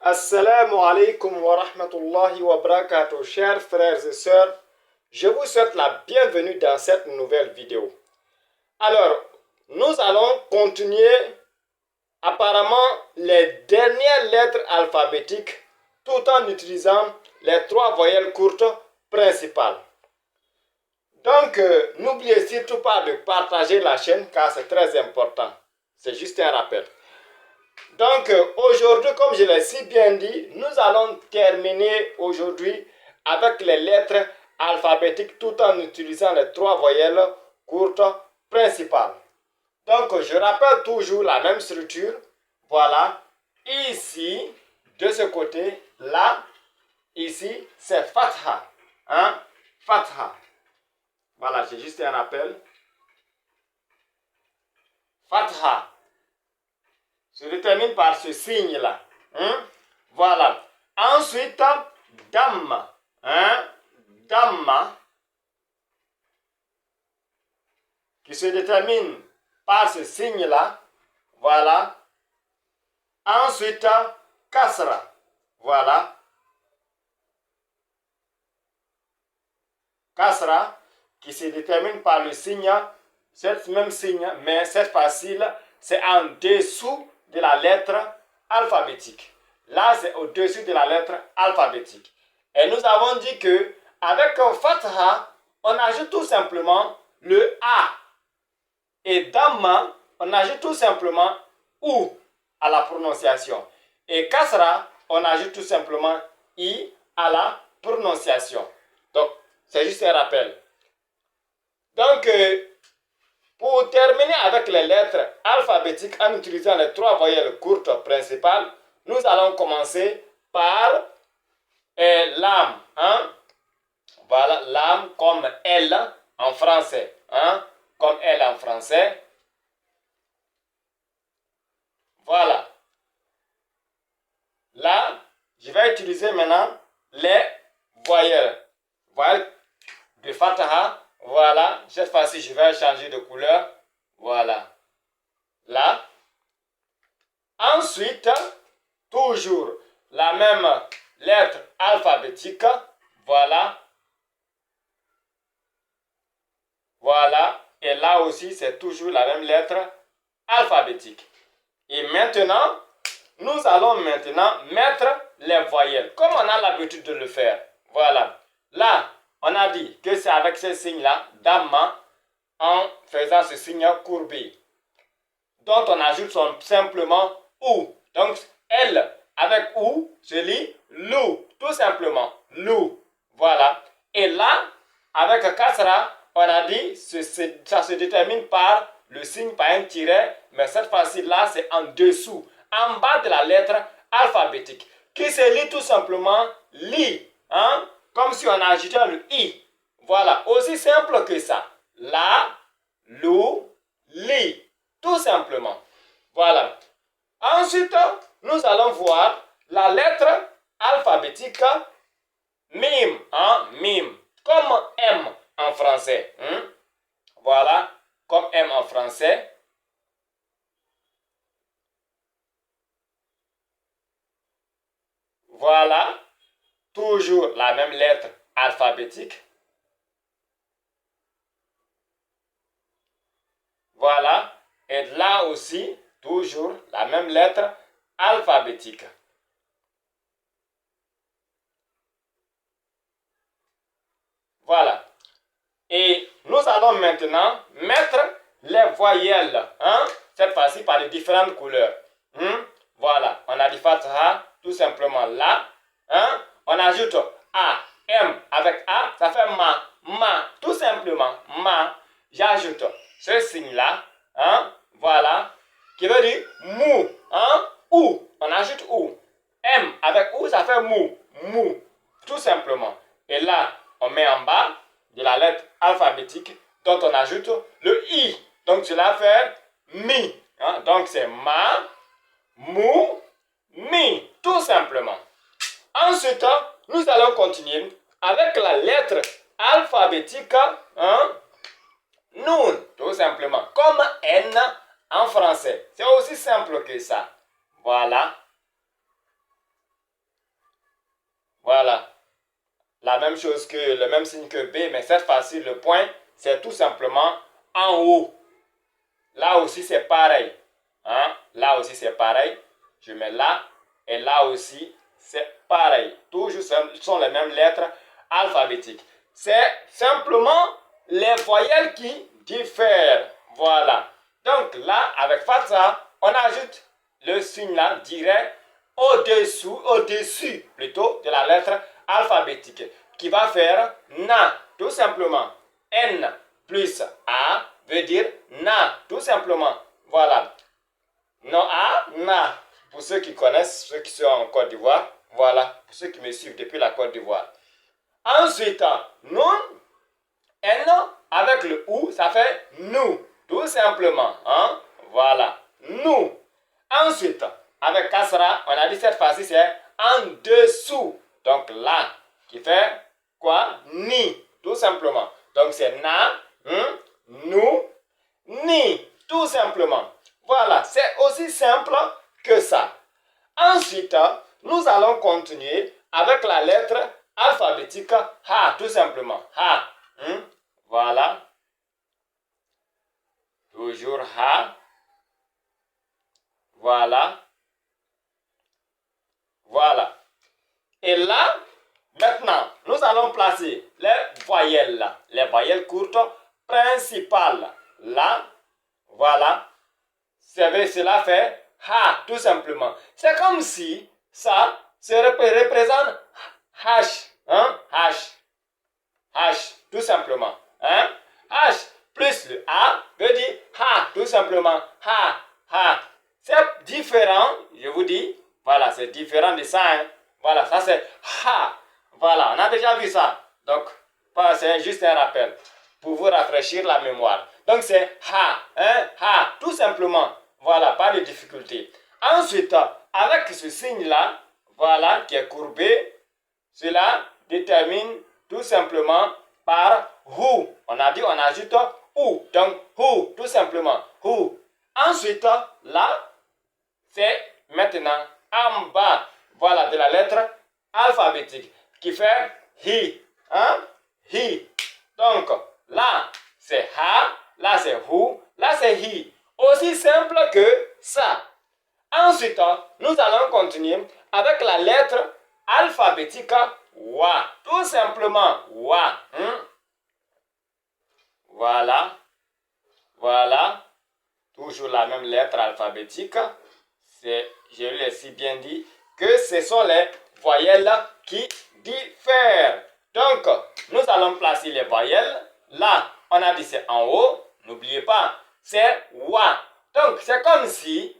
Assalamu alaikum wa rahmatullahi wa barakatuh, chers frères et sœurs. Je vous souhaite la bienvenue dans cette nouvelle vidéo. Alors, nous allons continuer apparemment les dernières lettres alphabétiques tout en utilisant les trois voyelles courtes principales. Donc, n'oubliez surtout pas de partager la chaîne car c'est très important. C'est juste un rappel. Donc, aujourd'hui, comme je l'ai si bien dit, nous allons terminer aujourd'hui avec les lettres alphabétiques tout en utilisant les trois voyelles courtes principales. Donc, je rappelle toujours la même structure. Voilà, ici, de ce côté, là, ici, c'est Fatha. Hein? Fatha. Voilà, j'ai juste un rappel. Fatha se détermine par ce signe-là. Hein? Voilà. Ensuite, Dhamma. Hein? Dhamma, qui se détermine par ce signe-là. Voilà. Ensuite, Kasra. Voilà. Kasra, qui se détermine par le signe, ce même signe, mais cette fois-ci, c'est en dessous de la lettre alphabétique. Là, c'est au-dessus de la lettre alphabétique. Et nous avons dit que avec Fatha, on ajoute tout simplement le A. Et Dhamma, on ajoute tout simplement OU à la prononciation. Et Kasra, on ajoute tout simplement I à la prononciation. Donc, c'est juste un rappel. Donc, pour terminer avec les lettres alphabétiques en utilisant les trois voyelles courtes principales, nous allons commencer par l'âme. Hein? Voilà, l'âme comme L en français. Hein? Comme L en français. Voilà. Là, je vais utiliser maintenant les voyelles. Voyelles de Fataha. Voilà, cette fois-ci, je vais changer de couleur. Voilà. Là. Ensuite, toujours la même lettre alphabétique. Voilà. Voilà. Et là aussi, c'est toujours la même lettre alphabétique. Et maintenant, nous allons maintenant mettre les voyelles, comme on a l'habitude de le faire. Voilà. Là, on a dit que c'est avec ce signe-là, Dhamma, en faisant ce signe courbé, dont on ajoute simplement OU. Donc, L avec OU se lit LOU, tout simplement. LOU. Voilà. Et là, avec Kasra, on a dit ça se détermine par le signe par un tiret, mais cette fois-ci là, c'est en dessous, en bas de la lettre alphabétique, qui se lit tout simplement LI. Hein? Comme si on ajoutait le I. Voilà, aussi simple que ça. La, lou, li. Tout simplement. Voilà. Ensuite, nous allons voir la lettre alphabétique mim. Hein? Mim. Comme M en français. Hein? Voilà. Comme M en français. Voilà. Toujours la même lettre alphabétique. Voilà. Et là aussi, toujours la même lettre alphabétique. Voilà. Et nous allons maintenant mettre les voyelles. Hein? Cette fois-ci par les différentes couleurs. Voilà. On a dit Fatha, tout simplement là. Hein? On ajoute A, M avec A, ça fait ma, tout simplement, ma. J'ajoute ce signe-là, hein, voilà, qui veut dire mou, hein, ou, on ajoute ou. M avec ou, ça fait mou, tout simplement. Et là, on met en bas de la lettre alphabétique, dont on ajoute le I. Donc, cela fait mi, hein, donc c'est ma, mou, mi, tout simplement. Ensuite, nous allons continuer avec la lettre alphabétique, hein, Nun, tout simplement, comme N en français. C'est aussi simple que ça. Voilà. Voilà. La même chose que le même signe que B, mais cette fois-ci, le point, c'est tout simplement en haut. Là aussi, c'est pareil. Hein? Là aussi, c'est pareil. Je mets là. Et là aussi, c'est pareil. Toujours, ce sont les mêmes lettres alphabétiques. C'est simplement les voyelles qui diffèrent. Voilà. Donc là, avec Fatha, on ajoute le signe là direct au-dessus plutôt de la lettre alphabétique qui va faire na, tout simplement. N plus A veut dire na, tout simplement. Voilà. Non A, na. Pour ceux qui connaissent, ceux qui sont en Côte d'Ivoire, voilà. Pour ceux qui me suivent depuis la Côte d'Ivoire. Ensuite, nun, N avec le OU, ça fait nous, tout simplement. Hein? Voilà. Nous. Ensuite, avec Kasra, on a dit cette fois-ci, c'est en dessous. Donc là, qui fait quoi? Ni, tout simplement. Donc c'est na, nous, ni, tout simplement. Voilà, c'est aussi simple que ça. Ensuite, nous allons continuer avec la lettre alphabétique Ha, tout simplement. Ha. Voilà. Toujours Ha. Voilà. Voilà. Et là, maintenant, nous allons placer les voyelles courtes principales. Là, voilà. Cela fait ha, tout simplement. C'est comme si ça représente H. Hein? H. H, tout simplement. Hein? H plus le A veut dire ha, tout simplement. Ha, ha. C'est différent, je vous dis. Voilà, c'est différent de ça. Hein? Voilà, ça c'est ha. Voilà, on a déjà vu ça. Donc, c'est juste un rappel pour vous rafraîchir la mémoire. Donc, c'est ha, hein? Ha, tout simplement. Voilà, pas de difficulté. Ensuite, avec ce signe-là, voilà, qui est courbé, cela détermine tout simplement par who. On a dit, on ajoute ou. Donc, who, tout simplement. Who. Ensuite, là, c'est maintenant en bas, voilà, de la lettre alphabétique qui fait he. Hein? He. Donc, là, c'est ha, là, c'est who, là, c'est he. Aussi simple que ça. Ensuite, nous allons continuer avec la lettre alphabétique wa. Tout simplement wa. Voilà. Voilà. Toujours la même lettre alphabétique. Je l'ai si bien dit que ce sont les voyelles qui diffèrent. Donc, nous allons placer les voyelles. Là, on a dit c'est en haut. N'oubliez pas, c'est wa. Donc, c'est comme si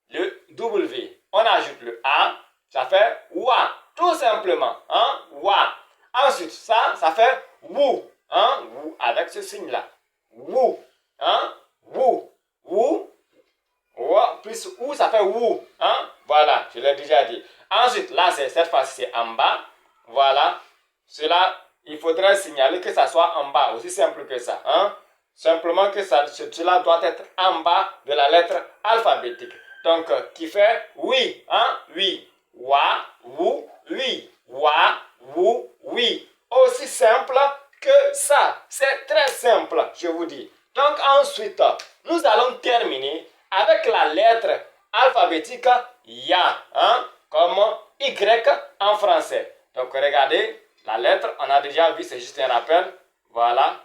le W, on ajoute le A, ça fait wa. Tout simplement. Hein? Wa. Ensuite, ça fait wou. Hein? Wou avec ce signe-là. Wou. Hein? Wou. Wou. Wa plus ou, ça fait wou. Hein? Voilà, je l'ai déjà dit. Ensuite, là, cette fois-ci, c'est en bas. Voilà. Cela, il faudrait signaler que ça soit en bas. Aussi simple que ça. Hein? Simplement que cela doit être en bas de la lettre alphabétique. Donc, qui fait oui. Hein? Oui. Wa, wou, oui. Wa, wou, oui. Aussi simple que ça. C'est très simple, je vous dis. Donc, ensuite, nous allons terminer avec la lettre alphabétique Ya, hein, comme Y en français. Donc, regardez, la lettre, on a déjà vu, c'est juste un rappel. Voilà.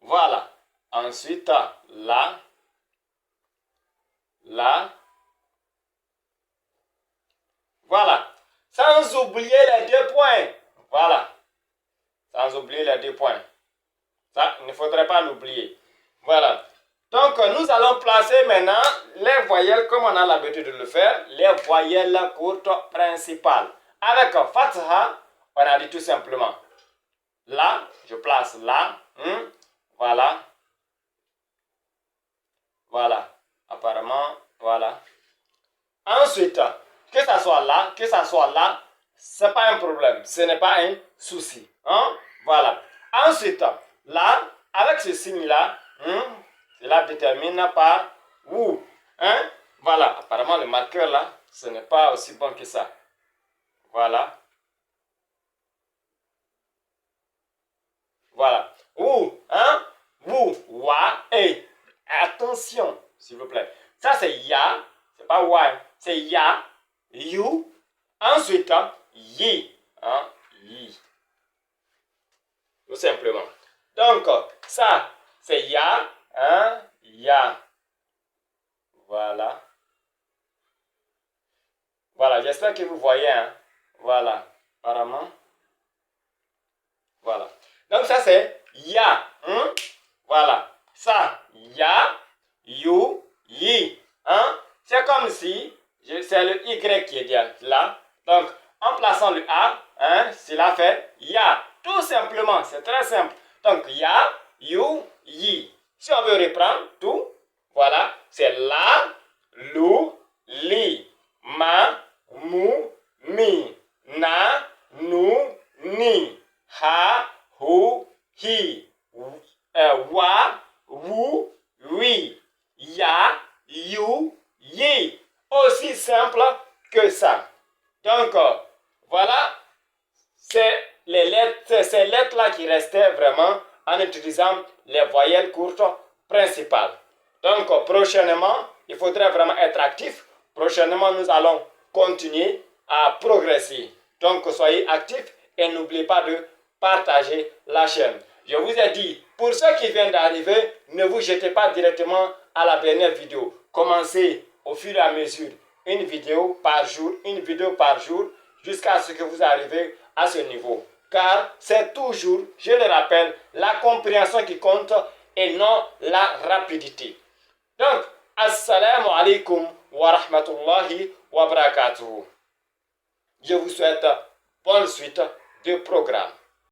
Voilà. Ensuite, là. Voilà. Sans oublier les 2 points. Voilà. Sans oublier les 2 points. Ça, il ne faudrait pas l'oublier. Voilà. Donc, nous allons placer maintenant les voyelles comme on a l'habitude de le faire, les voyelles courtes principales. Avec Fatha, on a dit tout simplement là, je place là, voilà, voilà, apparemment, voilà. Ensuite, que ça soit là, c'est pas un problème, ce n'est pas un souci, hein? Voilà. Ensuite, là, avec ce signe-là, cela détermine par où. Hein? Voilà, apparemment le marqueur là, ce n'est pas aussi bon que ça. Voilà. Voilà. Ou, hein? Ou, wa, et. Attention, s'il vous plaît. Ça, c'est ya. C'est pas wa. C'est ya, you. Ensuite, yi. Hein? Yi. Tout simplement. Donc, ça, c'est ya. Hein? Ya. Voilà. Voilà, j'espère que vous voyez. Hein? Voilà. Apparemment. Voilà. Donc, ça, c'est ya. Hein? Voilà. Ça, ya, you, yi. Hein? C'est comme si c'est le Y qui est là. Donc, en plaçant le A, hein, cela fait ya. Tout simplement, c'est très simple. Donc, ya, you, yi. Si on veut reprendre tout, voilà, c'est la, lou, li, ma, mu, mi, na, nu, ni, ha, hu, hi, wa, wu, oui, ya, you, yi. Aussi simple que ça. Donc, voilà, c'est ces lettres-là qui restaient vraiment en utilisant les voyelles courtes principales. Donc, prochainement, il faudrait vraiment être actif. Prochainement, nous allons continuer à progresser. Donc, soyez actifs et n'oubliez pas de partager la chaîne. Je vous ai dit, pour ceux qui viennent d'arriver, ne vous jetez pas directement à la dernière vidéo. Commencez au fur et à mesure, une vidéo par jour, jusqu'à ce que vous arrivez à ce niveau. Car c'est toujours, je le rappelle, la compréhension qui compte et non la rapidité. Donc, assalamu alaikum wa rahmatullahi wa barakatuh. Je vous souhaite bonne suite de programme.